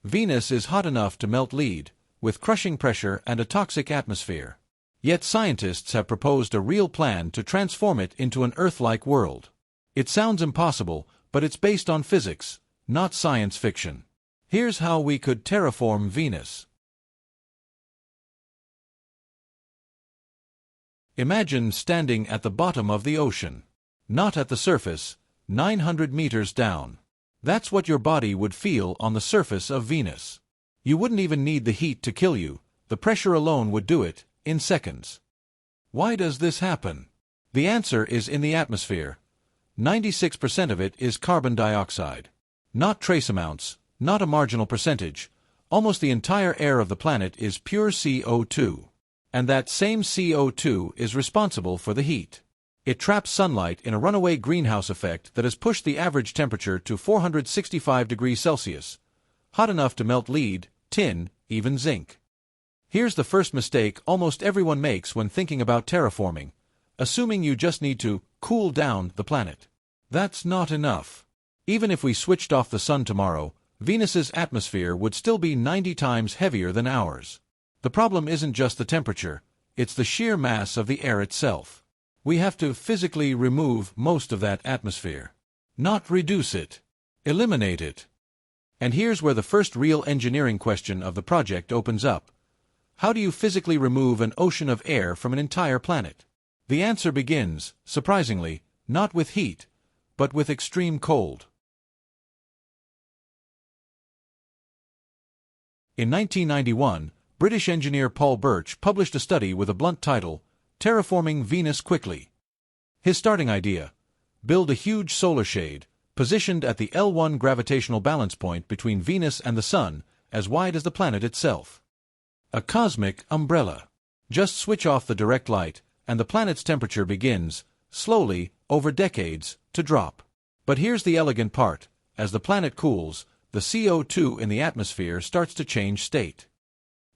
Venus is hot enough to melt lead, with crushing pressure and a toxic atmosphere. Yet scientists have proposed a real plan to transform it into an Earth-like world. It sounds impossible, but it's based on physics, not science fiction. Here's how we could terraform Venus. Imagine standing at the bottom of the ocean. Not at the surface, 900 meters down. That's what your body would feel on the surface of Venus. You wouldn't even need the heat to kill you, the pressure alone would do it, in seconds. Why does this happen? The answer is in the atmosphere. 96% of it is carbon dioxide. Not trace amounts, not a marginal percentage. Almost the entire air of the planet is pure CO2. And that same CO2 is responsible for the heat. It traps sunlight in a runaway greenhouse effect that has pushed the average temperature to 465 degrees Celsius, hot enough to melt lead, tin, even zinc. Here's the first mistake almost everyone makes when thinking about terraforming, assuming you just need to cool down the planet. That's not enough. Even if we switched off the sun tomorrow, Venus's atmosphere would still be 90 times heavier than ours. The problem isn't just the temperature, it's the sheer mass of the air itself. We have to physically remove most of that atmosphere. Not reduce it. Eliminate it. And here's where the first real engineering question of the project opens up. How do you physically remove an ocean of air from an entire planet? The answer begins, surprisingly, not with heat, but with extreme cold. In 1991, British engineer Paul Birch published a study with a blunt title, Terraforming Venus Quickly. His starting idea: build a huge solar shade, positioned at the L1 gravitational balance point between Venus and the Sun, as wide as the planet itself. A cosmic umbrella. Just switch off the direct light, and the planet's temperature begins, slowly, over decades, to drop. But here's the elegant part: as the planet cools, the CO2 in the atmosphere starts to change state.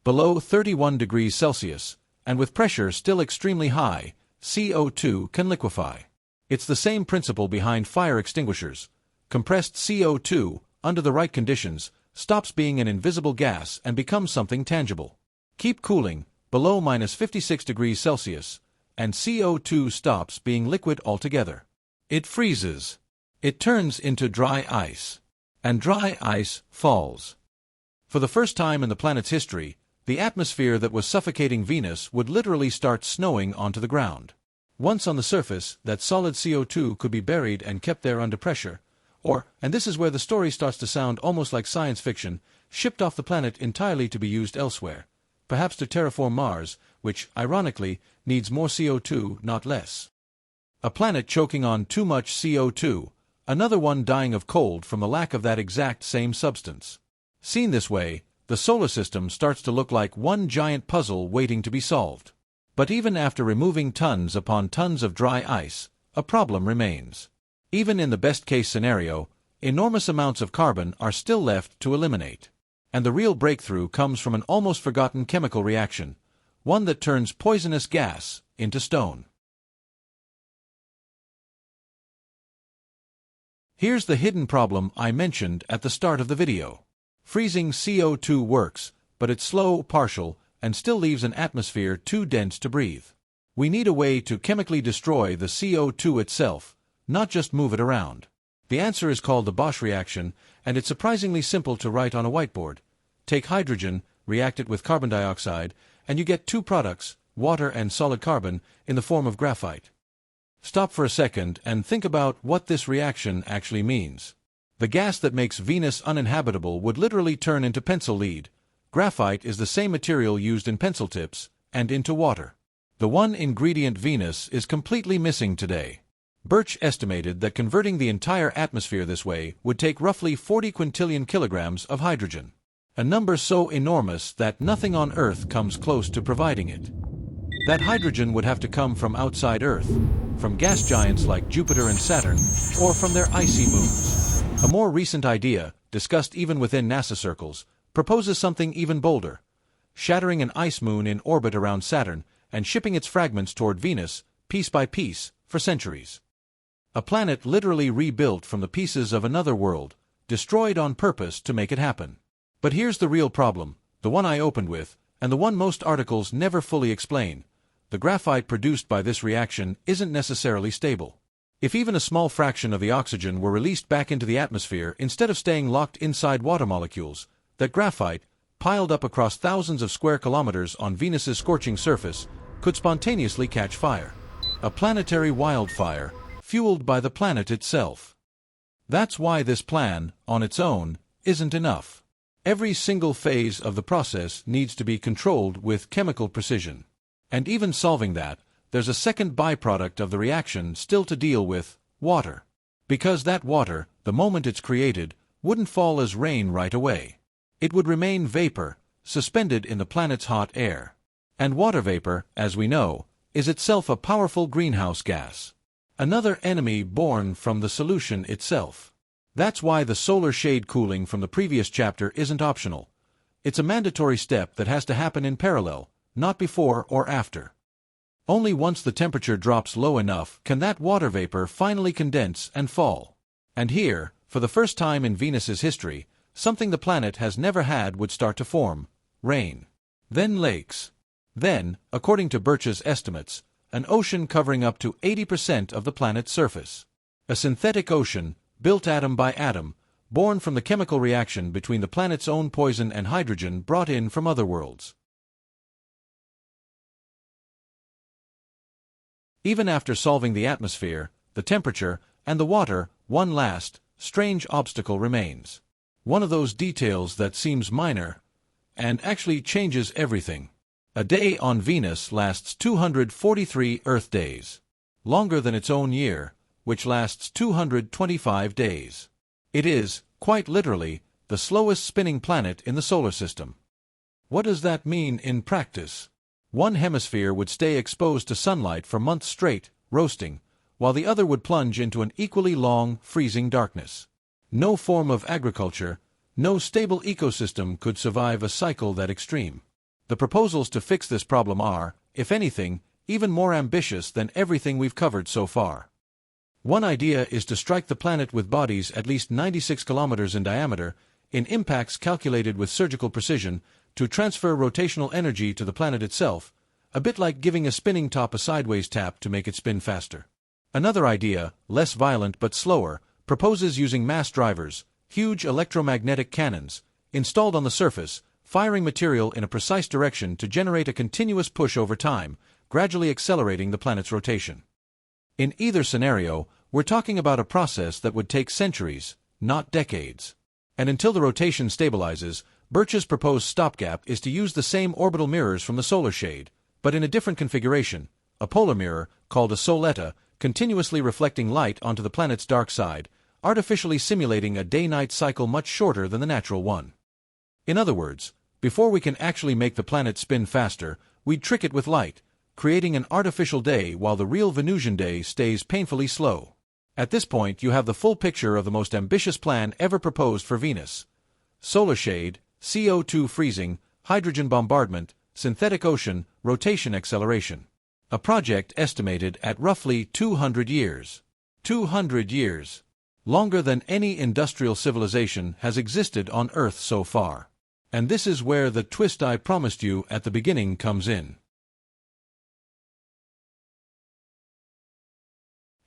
Below 31 degrees Celsius, and with pressure still extremely high, CO2 can liquefy. It's the same principle behind fire extinguishers. Compressed CO2, under the right conditions, stops being an invisible gas and becomes something tangible. Keep cooling, below -56 degrees Celsius, and CO2 stops being liquid altogether. It freezes. It turns into dry ice. And dry ice falls. For the first time in the planet's history, the atmosphere that was suffocating Venus would literally start snowing onto the ground. Once on the surface, that solid CO2 could be buried and kept there under pressure, or, and this is where the story starts to sound almost like science fiction, shipped off the planet entirely to be used elsewhere, perhaps to terraform Mars, which, ironically, needs more CO2, not less. A planet choking on too much CO2, another one dying of cold from the lack of that exact same substance. Seen this way, the solar system starts to look like one giant puzzle waiting to be solved. But even after removing tons upon tons of dry ice, a problem remains. Even in the best-case scenario, enormous amounts of carbon are still left to eliminate. And the real breakthrough comes from an almost forgotten chemical reaction, one that turns poisonous gas into stone. Here's the hidden problem I mentioned at the start of the video. Freezing CO2 works, but it's slow, partial, and still leaves an atmosphere too dense to breathe. We need a way to chemically destroy the CO2 itself, not just move it around. The answer is called the Bosch reaction, and it's surprisingly simple to write on a whiteboard. Take hydrogen, react it with carbon dioxide, and you get two products, water and solid carbon, in the form of graphite. Stop for a second and think about what this reaction actually means. The gas that makes Venus uninhabitable would literally turn into pencil lead. Graphite is the same material used in pencil tips, and into water. The one ingredient Venus is completely missing today. Birch estimated that converting the entire atmosphere this way would take roughly 40 quintillion kilograms of hydrogen. A number so enormous that nothing on Earth comes close to providing it. That hydrogen would have to come from outside Earth, from gas giants like Jupiter and Saturn, or from their icy moons. A more recent idea, discussed even within NASA circles, proposes something even bolder: shattering an ice moon in orbit around Saturn and shipping its fragments toward Venus, piece by piece, for centuries. A planet literally rebuilt from the pieces of another world, destroyed on purpose to make it happen. But here's the real problem, the one I opened with, and the one most articles never fully explain. The graphite produced by this reaction isn't necessarily stable. If even a small fraction of the oxygen were released back into the atmosphere instead of staying locked inside water molecules, that graphite, piled up across thousands of square kilometers on Venus's scorching surface, could spontaneously catch fire. A planetary wildfire, fueled by the planet itself. That's why this plan, on its own, isn't enough. Every single phase of the process needs to be controlled with chemical precision. And even solving that, there's a second byproduct of the reaction still to deal with: water. Because that water, the moment it's created, wouldn't fall as rain right away. It would remain vapor, suspended in the planet's hot air. And water vapor, as we know, is itself a powerful greenhouse gas. Another enemy born from the solution itself. That's why the solar shade cooling from the previous chapter isn't optional. It's a mandatory step that has to happen in parallel, not before or after. Only once the temperature drops low enough can that water vapor finally condense and fall. And here, for the first time in Venus's history, something the planet has never had would start to form: rain. Then lakes. Then, according to Birch's estimates, an ocean covering up to 80% of the planet's surface. A synthetic ocean, built atom by atom, born from the chemical reaction between the planet's own poison and hydrogen brought in from other worlds. Even after solving the atmosphere, the temperature, and the water, one last, strange obstacle remains. One of those details that seems minor, and actually changes everything. A day on Venus lasts 243 Earth days. Longer than its own year, which lasts 225 days. It is, quite literally, the slowest spinning planet in the solar system. What does that mean in practice? One hemisphere would stay exposed to sunlight for months straight, roasting, while the other would plunge into an equally long, freezing darkness. No form of agriculture, no stable ecosystem could survive a cycle that extreme. The proposals to fix this problem are, if anything, even more ambitious than everything we've covered so far. One idea is to strike the planet with bodies at least 96 kilometers in diameter, in impacts calculated with surgical precision, to transfer rotational energy to the planet itself, a bit like giving a spinning top a sideways tap to make it spin faster. Another idea, less violent but slower, proposes using mass drivers, huge electromagnetic cannons, installed on the surface, firing material in a precise direction to generate a continuous push over time, gradually accelerating the planet's rotation. In either scenario, we're talking about a process that would take centuries, not decades. And until the rotation stabilizes, Birch's proposed stopgap is to use the same orbital mirrors from the solar shade, but in a different configuration, a polar mirror, called a soletta, continuously reflecting light onto the planet's dark side, artificially simulating a day-night cycle much shorter than the natural one. In other words, before we can actually make the planet spin faster, we'd trick it with light, creating an artificial day while the real Venusian day stays painfully slow. At this point you have the full picture of the most ambitious plan ever proposed for Venus. Solar shade, CO2 freezing, hydrogen bombardment, synthetic ocean, rotation acceleration. A project estimated at roughly 200 years. 200 years. Longer than any industrial civilization has existed on Earth so far. And this is where the twist I promised you at the beginning comes in.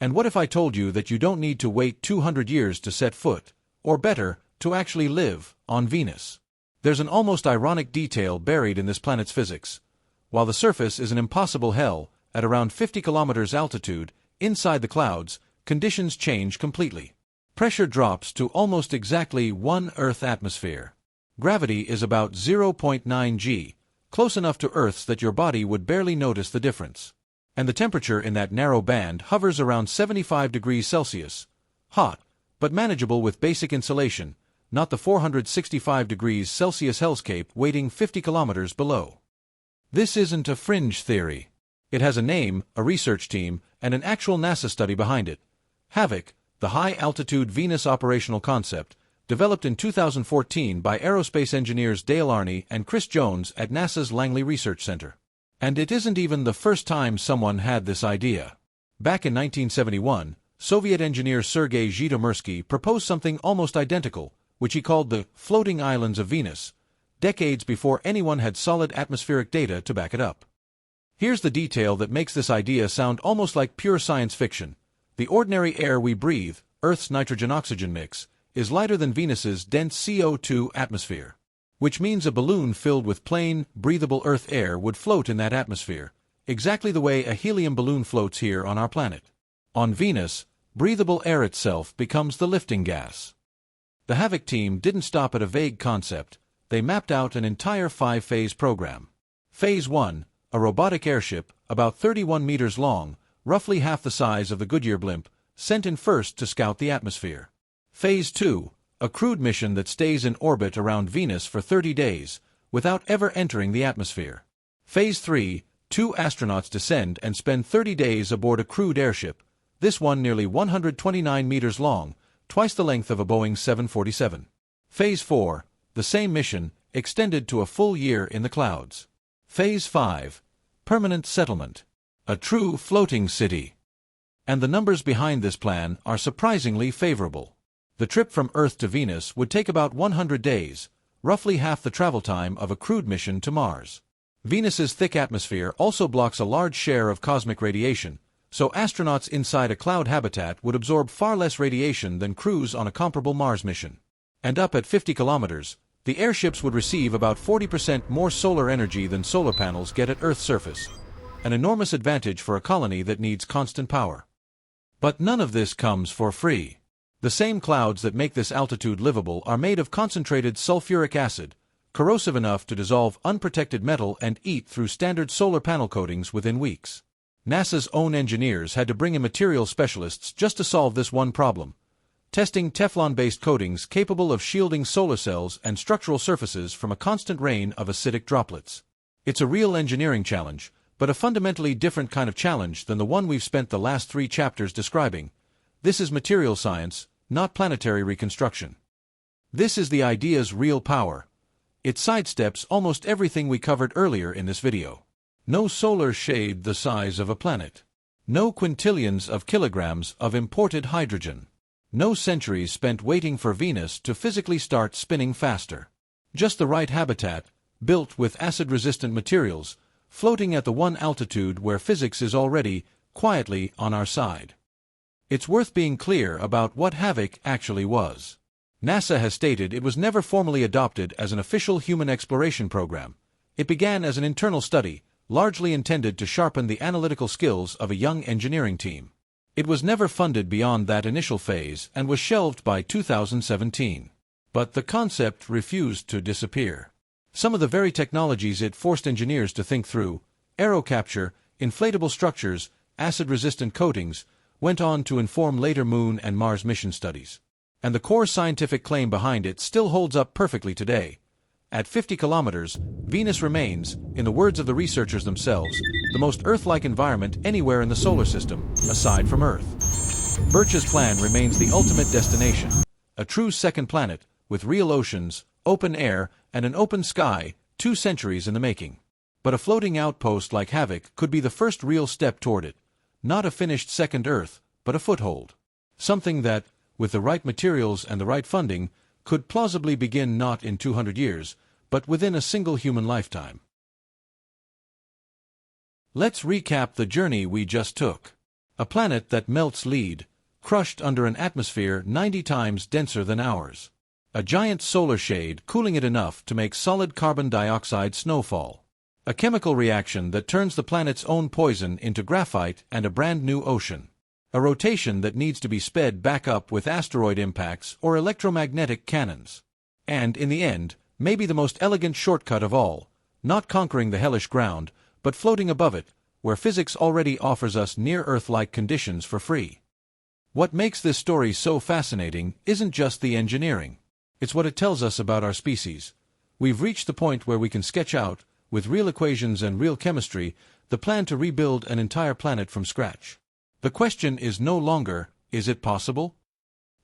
And what if I told you that you don't need to wait 200 years to set foot, or better, to actually live, on Venus? There's an almost ironic detail buried in this planet's physics. While the surface is an impossible hell, at around 50 kilometers altitude, inside the clouds, conditions change completely. Pressure drops to almost exactly 1 Earth atmosphere. Gravity is about 0.9 g, close enough to Earth's that your body would barely notice the difference. And the temperature in that narrow band hovers around 75 degrees Celsius. Hot, but manageable with basic insulation, not the 465 degrees Celsius hellscape waiting 50 kilometers below. This isn't a fringe theory. It has a name, a research team, and an actual NASA study behind it. HAVOC, the High-Altitude Venus Operational Concept, developed in 2014 by aerospace engineers Dale Arney and Chris Jones at NASA's Langley Research Center. And it isn't even the first time someone had this idea. Back in 1971, Soviet engineer Sergei Zhitomirsky proposed something almost identical, which he called the floating islands of Venus, decades before anyone had solid atmospheric data to back it up. Here's the detail that makes this idea sound almost like pure science fiction. The ordinary air we breathe, Earth's nitrogen-oxygen mix, is lighter than Venus's dense CO2 atmosphere, which means a balloon filled with plain, breathable Earth air would float in that atmosphere, exactly the way a helium balloon floats here on our planet. On Venus, breathable air itself becomes the lifting gas. The HAVOC team didn't stop at a vague concept. They mapped out an entire 5-phase program. Phase 1, a robotic airship, about 31 meters long, roughly half the size of the Goodyear blimp, sent in first to scout the atmosphere. Phase 2, a crewed mission that stays in orbit around Venus for 30 days, without ever entering the atmosphere. Phase 3, 2 astronauts descend and spend 30 days aboard a crewed airship, this one nearly 129 meters long, twice the length of a Boeing 747. Phase 4, the same mission, extended to a full year in the clouds. Phase 5, permanent settlement. A true floating city. And the numbers behind this plan are surprisingly favorable. The trip from Earth to Venus would take about 100 days, roughly half the travel time of a crewed mission to Mars. Venus's thick atmosphere also blocks a large share of cosmic radiation, so astronauts inside a cloud habitat would absorb far less radiation than crews on a comparable Mars mission. And up at 50 kilometers, the airships would receive about 40% more solar energy than solar panels get at Earth's surface, an enormous advantage for a colony that needs constant power. But none of this comes for free. The same clouds that make this altitude livable are made of concentrated sulfuric acid, corrosive enough to dissolve unprotected metal and eat through standard solar panel coatings within weeks. NASA's own engineers had to bring in material specialists just to solve this one problem, testing Teflon-based coatings capable of shielding solar cells and structural surfaces from a constant rain of acidic droplets. It's a real engineering challenge, but a fundamentally different kind of challenge than the one we've spent the last 3 chapters describing. This is material science, not planetary reconstruction. This is the idea's real power. It sidesteps almost everything we covered earlier in this video. No solar shade the size of a planet. No quintillions of kilograms of imported hydrogen. No centuries spent waiting for Venus to physically start spinning faster. Just the right habitat, built with acid-resistant materials, floating at the one altitude where physics is already, quietly, on our side. It's worth being clear about what HAVOC actually was. NASA has stated it was never formally adopted as an official human exploration program. It began as an internal study, largely intended to sharpen the analytical skills of a young engineering team. It was never funded beyond that initial phase and was shelved by 2017. But the concept refused to disappear. Some of the very technologies it forced engineers to think through, aero capture, inflatable structures, acid-resistant coatings, went on to inform later Moon and Mars mission studies. And the core scientific claim behind it still holds up perfectly today. At 50 kilometers, Venus remains, in the words of the researchers themselves, the most Earth-like environment anywhere in the solar system, aside from Earth. Birch's plan remains the ultimate destination, a true second planet, with real oceans, open air, and an open sky, 2 centuries in the making. But a floating outpost like HAVOC could be the first real step toward it. Not a finished second Earth, but a foothold. Something that, with the right materials and the right funding, could plausibly begin not in 200 years, but within a single human lifetime. Let's recap the journey we just took. A planet that melts lead, crushed under an atmosphere 90 times denser than ours. A giant solar shade cooling it enough to make solid carbon dioxide snowfall. A chemical reaction that turns the planet's own poison into graphite and a brand new ocean. A rotation that needs to be sped back up with asteroid impacts or electromagnetic cannons. And, in the end, maybe the most elegant shortcut of all, not conquering the hellish ground, but floating above it, where physics already offers us near-Earth-like conditions for free. What makes this story so fascinating isn't just the engineering. It's what it tells us about our species. We've reached the point where we can sketch out, with real equations and real chemistry, the plan to rebuild an entire planet from scratch. The question is no longer, is it possible?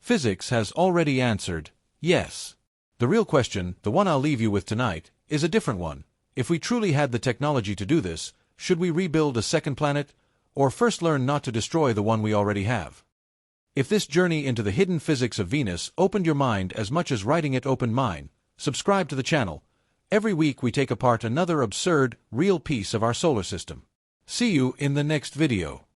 Physics has already answered, yes. The real question, the one I'll leave you with tonight, is a different one. If we truly had the technology to do this, should we rebuild a second planet, or first learn not to destroy the one we already have? If this journey into the hidden physics of Venus opened your mind as much as writing it opened mine, subscribe to the channel. Every week we take apart another absurd, real piece of our solar system. See you in the next video.